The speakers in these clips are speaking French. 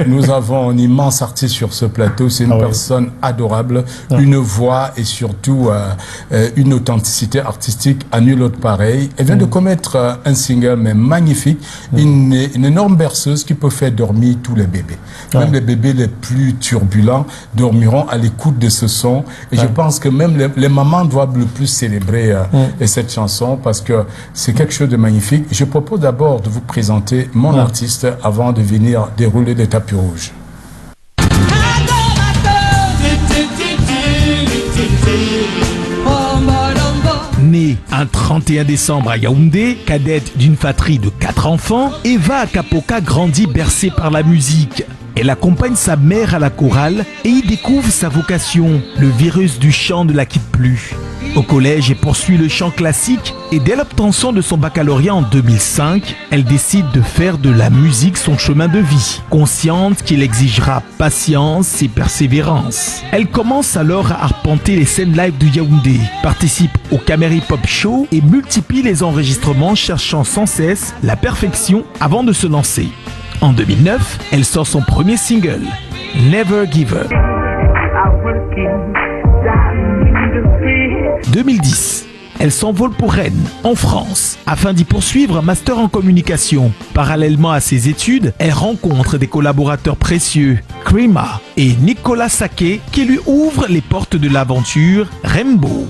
nous avons un immense artiste sur ce plateau. C'est une personne adorable, une voix et surtout une authenticité artistique à nul autre pareil. Elle vient de commettre un single mais magnifique, une énorme berceuse qui peut faire dormir tous les bébés. Même les bébés les plus turbulents dormiront à l'écoute de ce son. Et je pense que même les mamans doivent le plus célébrer cette chanson parce que c'est quelque chose de magnifique. Je propose d'abord de vous présenter mon artiste avant de venir dérouler les tapis rouges. Née un 31 décembre à Yaoundé, cadette d'une fratrie de 4 enfants, Eva Akapoka grandit bercée par la musique. Elle accompagne sa mère à la chorale et y découvre sa vocation. Le virus du chant ne la quitte plus. Au collège, elle poursuit le chant classique et dès l'obtention de son baccalauréat en 2005, elle décide de faire de la musique son chemin de vie, consciente qu'il exigera patience et persévérance. Elle commence alors à arpenter les scènes live de Yaoundé, participe au Cameri Pop Show et multiplie les enregistrements cherchant sans cesse la perfection avant de se lancer. En 2009, elle sort son premier single, Never Give Up. 2010, elle s'envole pour Rennes, en France, afin d'y poursuivre un master en communication. Parallèlement à ses études, elle rencontre des collaborateurs précieux, Krima et Nicolas Sake, qui lui ouvrent les portes de l'aventure Rainbow.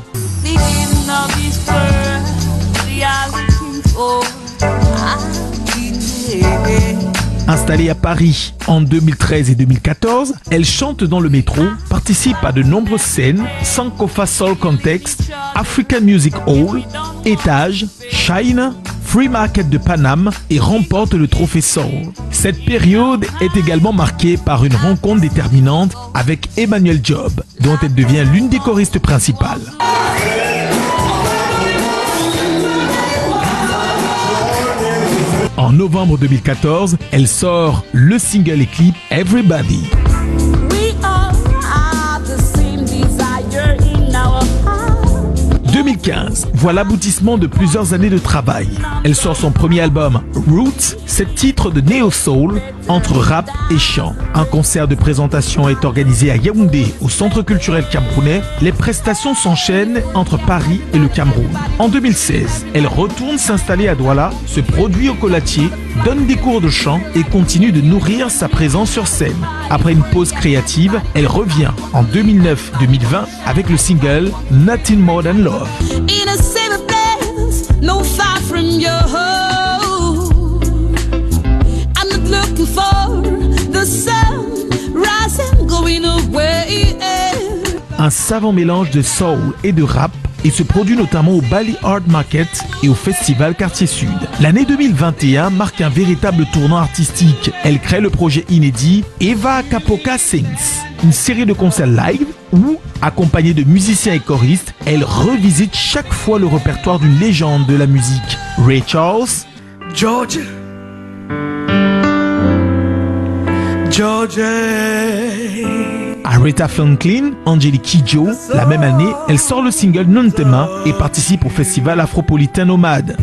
Installée à Paris en 2013 et 2014, elle chante dans le métro, participe à de nombreuses scènes, Sankofa Soul Context, African Music Hall, Étage, Shine, Free Market de Paname et remporte le trophée Soul. Cette période est également marquée par une rencontre déterminante avec Emmanuel Job, dont elle devient l'une des choristes principales. En novembre 2014, elle sort le single et clip Everybody. 2015 voit l'aboutissement de plusieurs années de travail. Elle sort son premier album, Roots, 7 titres de néo-soul entre rap et chant. Un concert de présentation est organisé à Yaoundé, au Centre culturel camerounais. Les prestations s'enchaînent entre Paris et le Cameroun. En 2016, elle retourne s'installer à Douala, se produit au Colatier, donne des cours de chant et continue de nourrir sa présence sur scène. Après une pause créative, elle revient en 2009-2020 avec le single Nothing More Than Love. In a safe place, no far from your home. I'm not looking for the sun rising, going away. Un savant mélange de soul et de rap et se produit notamment au Bali Art Market et au Festival Quartier Sud. L'année 2021 marque un véritable tournant artistique. Elle crée le projet inédit Eva Akapoka Sings, une série de concerts live où, accompagnée de musiciens et choristes, elle revisite chaque fois le répertoire d'une légende de la musique. Ray Charles, Georgia, Aretha Franklin, Angelique Kidjo. La même année, elle sort le single Non-Tema et participe au festival Afropolitain Nomade.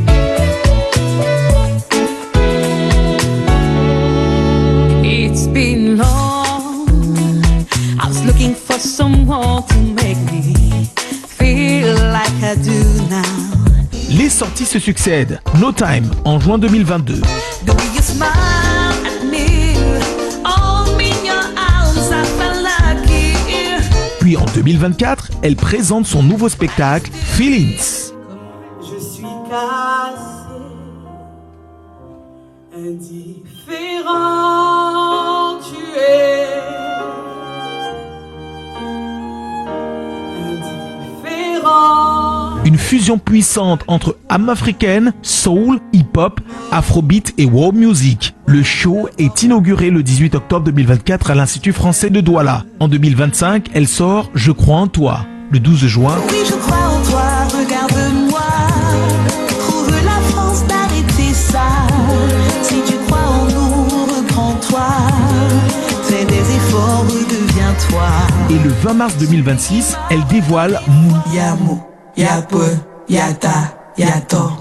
It's been long. I was looking for someone to make me feel like I do now. Les sorties se succèdent. No Time en juin 2022. Puis en 2024, elle présente son nouveau spectacle, Feelings. Je suis cassé, indifférent, tu es. Indifférent. Une fusion puissante entre âme africaine, soul, hip-hop, afrobeat et world music. Le show est inauguré le 18 octobre 2024 à l'Institut français de Douala. En 2025, elle sort Je crois en toi. Le 12 juin. Oui, je crois en toi, regarde-moi. Trouve la force d'arrêter ça. Si tu crois en nous, reprends-toi. Fais des efforts, redeviens-toi. Et le 20 mars 2026, elle dévoile Mou. Ya Mou, ya Peu, ya Ta, ya To.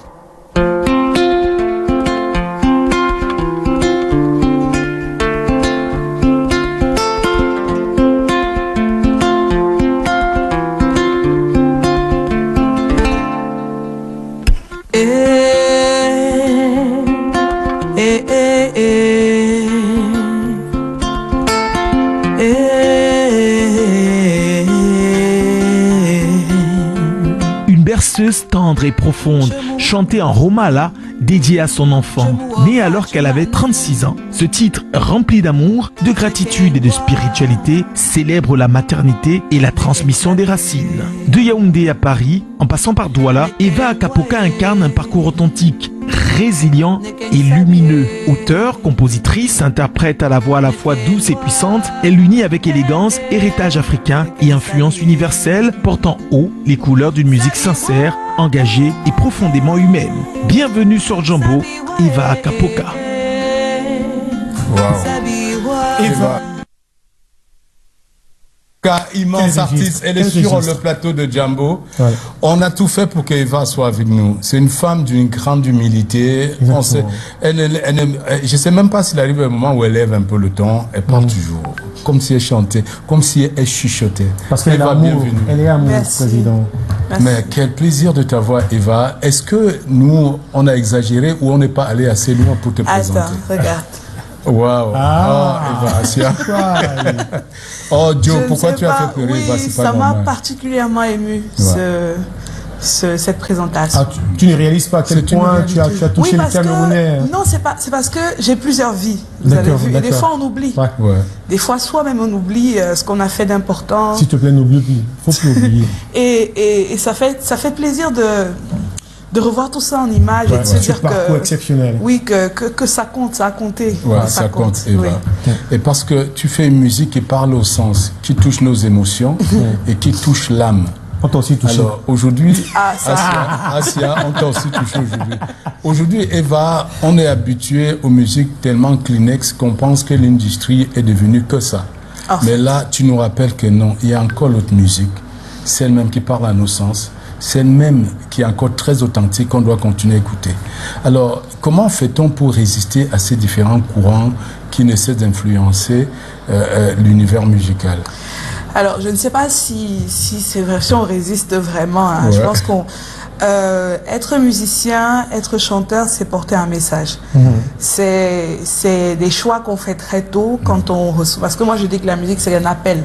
chanteuse tendre et profonde, chantée en romala, dédiée à son enfant, né alors qu'elle avait 36 ans. Ce titre, rempli d'amour, de gratitude et de spiritualité, célèbre la maternité et la transmission des racines. De Yaoundé à Paris, en passant par Douala, Eva Akapoka incarne un parcours authentique, résilient et lumineux. Auteure, compositrice, interprète à la voix à la fois douce et puissante, elle unit avec élégance héritage africain et influence universelle, portant haut les couleurs d'une musique sincère, engagée et profondément humaine. Bienvenue sur Jambo, Eva Akapoka. Wow. Eva. Immense artiste, elle est sur le plateau de Jambo. Ouais. On a tout fait pour qu'Eva soit avec nous. C'est une femme d'une grande humilité. On sait, je sais même pas s'il arrive un moment où elle lève un peu le ton. Elle parle toujours comme si elle chantait, comme si elle chuchotait. Parce qu'elle est amoureuse, président. Merci. Mais quel plaisir de t'avoir, Eva. Est-ce que nous, on a exagéré ou on n'est pas allé assez loin pour te présenter? Attends, regarde. Waouh! Eva, Asia. Oh, Joe, pourquoi tu as fait pleurer, Eva? Oui, ça m'a particulièrement ému, cette présentation. Ah, tu ne réalises pas à quel point tu as touché le Camerounais. Non, c'est parce que j'ai plusieurs vies, vous avez vu. Et des fois, on oublie. Ouais. Des fois, soi-même, on oublie ce qu'on a fait d'important. S'il te plaît, n'oublie plus. Il faut plus oublier. Et ça fait plaisir de revoir tout ça en image et de se dire que exceptionnel. Oui, que ça compte, ça a compté. Ouais, ça compte, Eva. Oui. Et parce que tu fais une musique qui parle au sens, qui touche nos émotions et qui touche l'âme. On t'a aussi touché. Alors aujourd'hui, Asia, on t'a aussi touché aujourd'hui. Aujourd'hui, Eva, on est habitué aux musiques tellement Kleenex qu'on pense que l'industrie est devenue que ça. Oh. Mais là, tu nous rappelles que non, il y a encore l'autre musique, celle-même qui parle à nos sens. C'est le même qui est encore très authentique qu'on doit continuer à écouter. Alors, comment fait-on pour résister à ces différents courants qui ne cessent d'influencer l'univers musical? Alors, je ne sais pas si c'est vrai, si on résiste vraiment. Hein. Ouais. Je pense qu'on être musicien, être chanteur, c'est porter un message. C'est des choix qu'on fait très tôt quand on reçoit. Parce que moi, je dis que la musique, c'est un appel.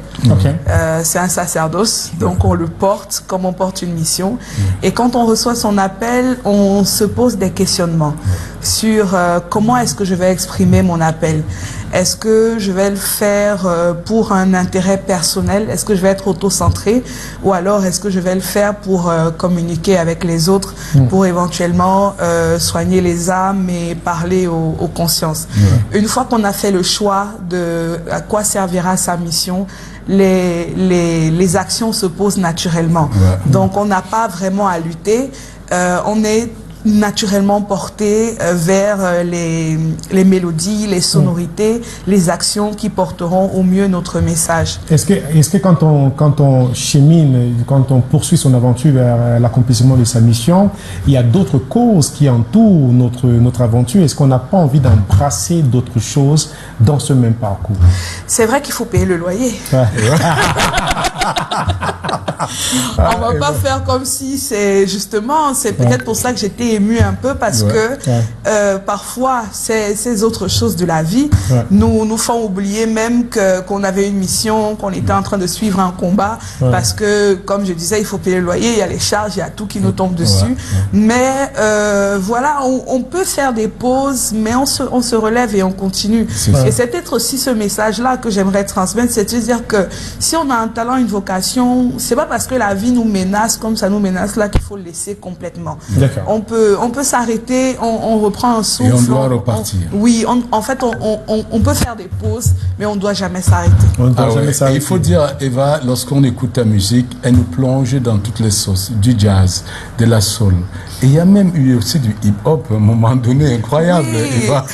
C'est un sacerdoce, donc on le porte comme on porte une mission. Et quand on reçoit son appel, on se pose des questionnements sur comment est-ce que je vais exprimer mon appel. Est-ce que je vais le faire pour un intérêt personnel? Est-ce que je vais être auto-centré? Ou alors est-ce que je vais le faire pour communiquer avec les autres, pour éventuellement soigner les âmes et parler aux consciences? Une fois qu'on a fait le choix de à quoi servira sa mission, les actions se posent naturellement. Donc on n'a pas vraiment à lutter. On est naturellement porté vers les mélodies, les sonorités, les actions qui porteront au mieux notre message. Est-ce que quand on chemine, quand on poursuit son aventure vers l'accomplissement de sa mission, il y a d'autres causes qui entourent notre aventure? Est-ce qu'on n'a pas envie d'embrasser d'autres choses dans ce même parcours? C'est vrai qu'il faut payer le loyer. On va pas faire comme si c'est peut-être pour ça que j'étais émue un peu parce que parfois ces autres choses de la vie nous font oublier même qu'on avait une mission, qu'on était en train de suivre un combat parce que comme je disais, il faut payer le loyer, il y a les charges, il y a tout qui nous tombe dessus. Mais voilà, on peut faire des pauses, mais on se relève et on continue. Et c'est peut-être aussi ce message-là que j'aimerais transmettre, c'est de dire que si on a un talent, une vocation, c'est pas parce que la vie nous menace comme ça nous menace là qu'il faut le laisser complètement. On peut s'arrêter, on reprend un souffle. Et on doit repartir. En fait, on peut faire des pauses, mais on ne doit jamais s'arrêter. Il faut dire, Eva, lorsqu'on écoute ta musique, elle nous plonge dans toutes les sauces, du jazz, de la soul. Et il y a même eu aussi du hip-hop à un moment donné, incroyable, Eva.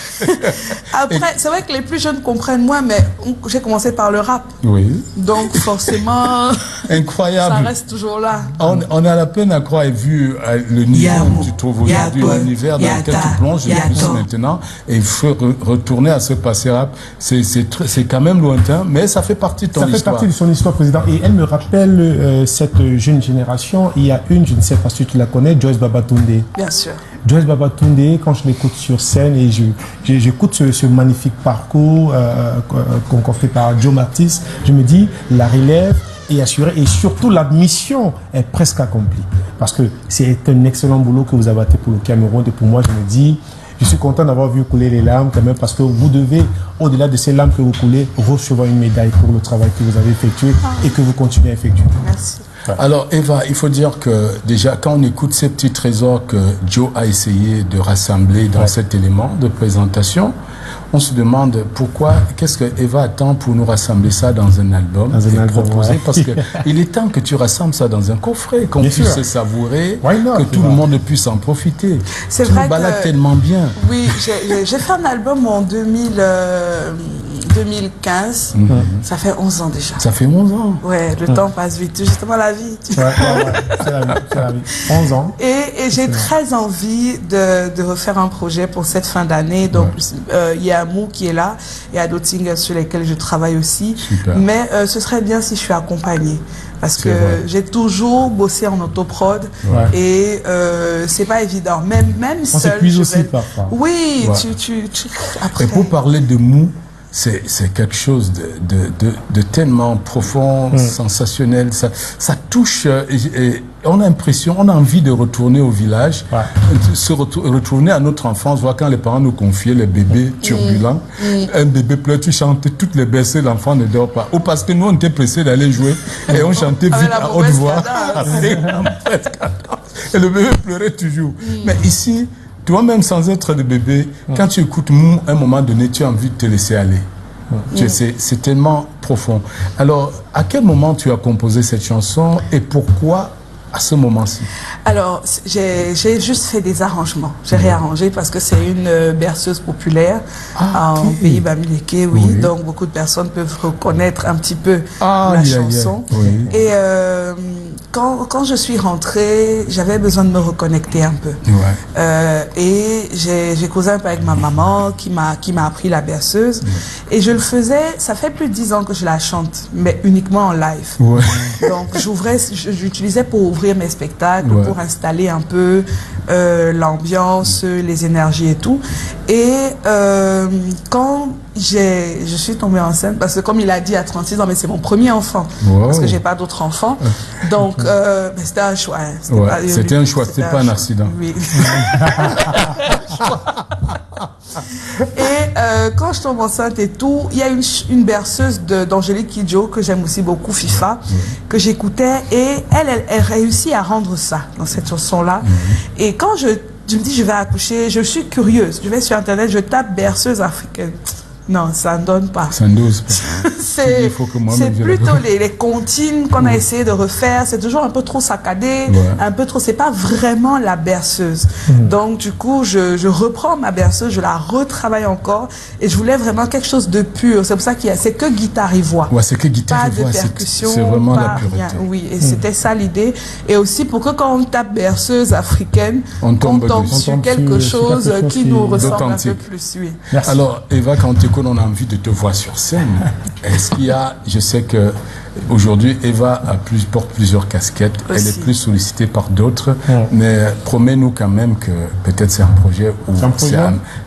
Après, c'est vrai que les plus jeunes comprennent moins, mais j'ai commencé par le rap. Donc forcément, incroyable. Ça reste toujours là. On a la peine à croire, vu le niveau où tu trouves aujourd'hui, l'univers dans lequel tu plonges depuis maintenant, et il faut retourner à ce passé rap. C'est quand même lointain, mais ça fait partie de ton histoire. Ça fait partie de son histoire, président. Et elle me rappelle cette jeune génération. Il y a une, je ne sais pas si tu la connais, Joyce Babatunde. Bien sûr. Joyce Babatunde, quand je l'écoute sur scène et j'écoute ce magnifique parcours qu'on fait par Joe Matisse, je me dis, la relève est assurée et surtout la mission est presque accomplie. Parce que c'est un excellent boulot que vous avez fait pour le Cameroun et pour moi, je me dis, je suis content d'avoir vu couler les larmes quand même parce que vous devez, au-delà de ces larmes que vous coulez, recevoir une médaille pour le travail que vous avez effectué et que vous continuez à effectuer. Merci. Alors Eva, il faut dire que déjà quand on écoute ces petits trésors que Joe a essayé de rassembler dans cet élément de présentation, on se demande pourquoi, qu'est-ce que Eva attend pour nous rassembler ça dans un album et proposer, parce que il est temps que tu rassembles ça dans un coffret, qu'on puisse se savourer, que tout le monde puisse en profiter. C'est tu vrai nous balades que, tellement bien. Oui, j'ai fait un album en 2015. Ça fait 11 ans déjà. Ça fait 11 ans. Ouais, le temps passe vite. Justement, la vie. C'est la vie. 11 ans. Et j'ai très envie de refaire un projet pour cette fin d'année. Donc, il y a Mou qui est là. Il y a d'autres singles sur lesquels je travaille aussi. Super. Mais ce serait bien si je suis accompagnée. Parce que j'ai toujours bossé en autoprod et c'est pas évident. Même on seul. s'épuise aussi parfois. Oui, après. Et pour parler de Mou, c'est quelque chose de tellement profond, sensationnel. Ça touche et on a l'impression, on a envie de retourner au village, retourner à notre enfance, voir quand les parents nous confiaient les bébés turbulents. Un bébé pleure, tu chantes toutes les bercées, l'enfant ne dort pas. Ou parce que nous, on était pressés d'aller jouer et on chantait vite à haute voix. Et le bébé pleurait toujours. Mais ici, toi-même, sans être de bébé, quand tu écoutes Mou, à un moment donné, tu as envie de te laisser aller. C'est tellement profond. Alors, à quel moment tu as composé cette chanson et pourquoi à ce moment-ci? Alors, j'ai juste fait des arrangements. J'ai réarrangé parce que c'est une berceuse populaire en pays bamileke, oui. Donc, beaucoup de personnes peuvent reconnaître un petit peu la chanson. Et quand je suis rentrée, j'avais besoin de me reconnecter un peu. Et j'ai causé un peu avec ma maman qui m'a appris la berceuse. Et je le faisais, ça fait plus de 10 ans que je la chante, mais uniquement en live. Donc, j'utilisais pour ouvrir mes spectacles, pour installer un peu l'ambiance, les énergies et tout. Et quand je suis tombée enceinte, parce que comme il a dit à 36 ans, mais c'est mon premier enfant, parce que j'ai pas d'autres enfants. Donc, c'était un choix. C'était un choix, c'était pas un accident. Oui. Et quand je tombe enceinte et tout, il y a une berceuse d'Angélique Kidjo que j'aime aussi beaucoup, FIFA, que j'écoutais, et elle réussit à rendre ça dans cette chanson-là. Et quand je me dis je vais accoucher, je suis curieuse, je vais sur internet, je tape berceuse africaine. Non, ça ne donne pas. Ça ne dose pas. C'est plutôt les comptines qu'on a essayé de refaire. C'est toujours un peu trop saccadé, un peu trop. C'est pas vraiment la berceuse. Donc du coup, je reprends ma berceuse, je la retravaille encore, et je voulais vraiment quelque chose de pur. C'est pour ça c'est que guitare et voix. C'est que guitare et voix. Pas de percussion, c'est vraiment pas la pureté. Rien. Oui, et c'était ça l'idée. Et aussi pour que quand on tape berceuse africaine, on tombe sur quelque chose qui nous ressemble un peu plus. Oui. Merci. Alors Eva, quand on a envie de te voir sur scène. Est-ce qu'il y a, je sais que aujourd'hui Eva porte plusieurs casquettes, elle est plus sollicitée par d'autres, mais promets-nous quand même que peut-être c'est un projet où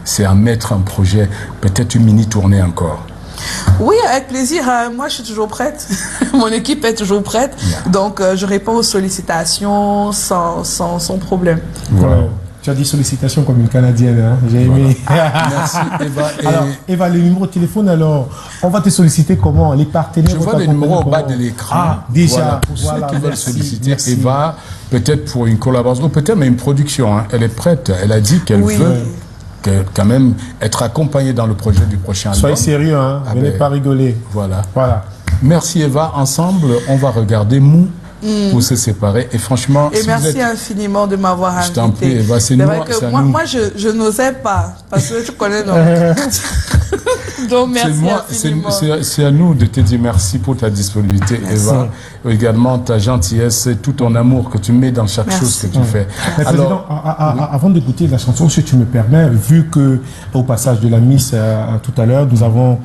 c'est à mettre en projet, peut-être une mini tournée encore. Oui, avec plaisir. Moi, je suis toujours prête. Mon équipe est toujours prête. Donc, je réponds aux sollicitations sans problème. Tu as dit sollicitation comme une Canadienne, hein? J'ai aimé. Merci Eva. Alors, Eva, le numéro de téléphone, alors, on va te solliciter comment? Les partenaires? Je vois le numéro au bas de l'écran. Déjà. Pour ceux qui veulent solliciter Eva, peut-être pour une collaboration, ou peut-être même une production. Hein. Elle est prête. Elle a dit qu'elle veut quand même être accompagnée dans le projet du prochain album. Soyez sérieux, hein? Venez pas rigoler. Voilà. Merci Eva. Ensemble, on va regarder Mou. Pour se séparer, et franchement merci infiniment de m'avoir invité. Je t'en prie, Eva, c'est moi je n'osais pas parce que tu connais donc merci infiniment. C'est à nous de te dire merci pour ta disponibilité, Eva, également ta gentillesse et tout ton amour que tu mets dans chaque chose que tu fais. Alors, avant d'écouter la chanson, si tu me permets, vu que au passage de la Miss tout à l'heure, nous avons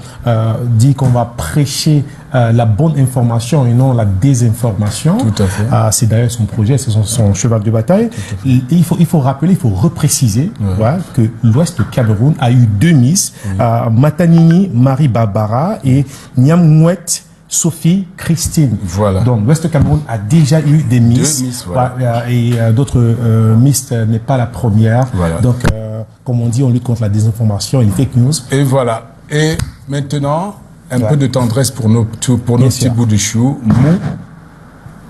dit qu'on va prêcher la bonne information et non la désinformation. Tout à fait. C'est d'ailleurs son projet, c'est son cheval de bataille. Il faut rappeler, il faut repréciser que l'Ouest du Cameroun a eu 2 Miss, Matanini Marie Barbara et Nyamouet Sophie Christine. Voilà. Donc l'Ouest Cameroun a déjà eu des Miss. 2 Miss, voilà. Et d'autres Miss n'est pas la première. Voilà. Donc, comme on dit, on lutte contre la désinformation et les fake news. Et voilà. Et maintenant, un peu de tendresse pour nos petits bouts de chou. Mou,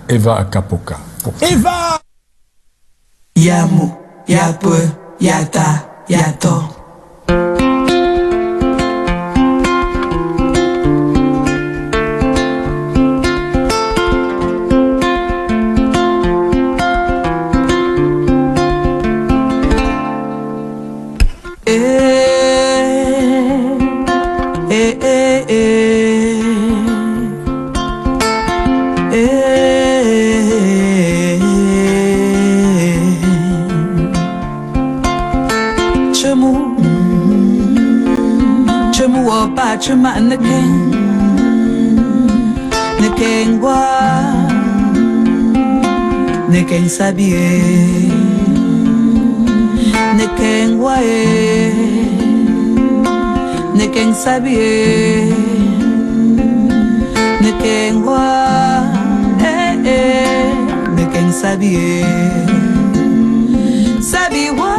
Eva Akapoka. Eva! Yamu, Yape, Yata, Yato. Chuma neken wa neken sabie neken wa neken sabie neken wa neken sabie sabiwa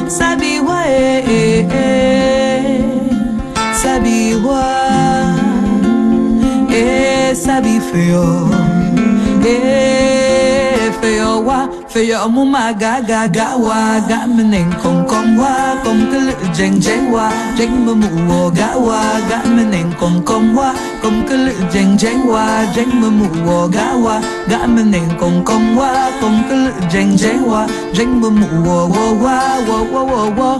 sabiwa sabiwa sabi feo feo wa feo mu maga ga ga wa ga menen kom wa kom kul jeng jeng wa jeng mu wo ga wa ga menen kom wa kom kul jeng jeng wa jeng mu wo ga wa ga menen kom wa kom kul jeng jeng wa jeng mu wo wa wo